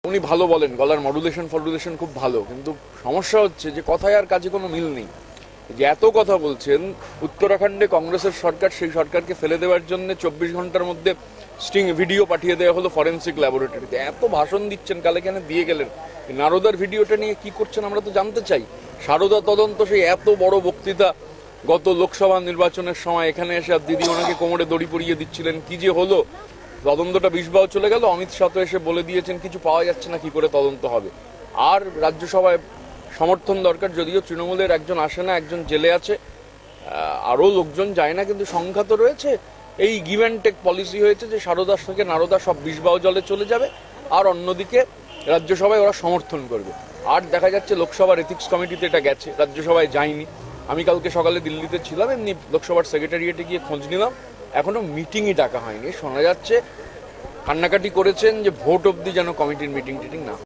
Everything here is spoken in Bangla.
উনি ভালো বলেন, গলার মডুলেশন খুব ভালো, কিন্তু সমস্যা হচ্ছে যে কথায় আর কাজে কোনো মিল নেই। যে এত কথা বলছেন, উত্তরাখণ্ডে কংগ্রেসের সরকার, সেই সরকারকে ফেলে দেওয়ার জন্য 24 ঘন্টার মধ্যে স্টিং ভিডিও পাঠিয়ে দেওয়া হলো ফরেন্সিক ল্যাবরেটরিতে। এত ভাষণ দিচ্ছেন, কালে কেন দিয়ে গেলেন? নারদার ভিডিওটা নিয়ে কি করছেন আমরা তো জানতে চাই। সারদা তদন্ত, সেই এত বড় বক্তৃতা গত লোকসভা নির্বাচনের সময় এখানে এসে আর দিদি ওনাকে কোমরে দড়ি পরিয়ে দিচ্ছিলেন, কি যে হলো। তদন্তটা বিষবাও চলে গেল, অমিত শাহ তো এসে বলে দিয়েছেন কিছু পাওয়া যাচ্ছে না, কি করে তদন্ত হবে। আর রাজ্যসভায় সমর্থন দরকার, যদিও তৃণমূলের একজন আসে না, একজন জেলে আছে, আরও লোকজন যায় না, কিন্তু সংখ্যা তো রয়েছে। এই গিভ অ্যান্ড টেক পলিসি হয়েছে যে সারদাস থেকে নারদা সব বিষবাও জলে চলে যাবে, আর অন্যদিকে রাজ্যসভায় ওরা সমর্থন করবে। আর দেখা যাচ্ছে লোকসভার এথিক্স কমিটিতে এটা গেছে, রাজ্যসভায় যায়নি। আমি কালকে সকালে দিল্লিতে ছিলাম, এমনি লোকসভার সেক্রেটারিয়েটে গিয়ে খোঁজ নিলাম, এখনো মিটিংই ডাকা হয়নি। শোনা যাচ্ছে কান্নাকাটি করেছেন যে ভোট অবধি যেন কমিটির মিটিং টিটিং না।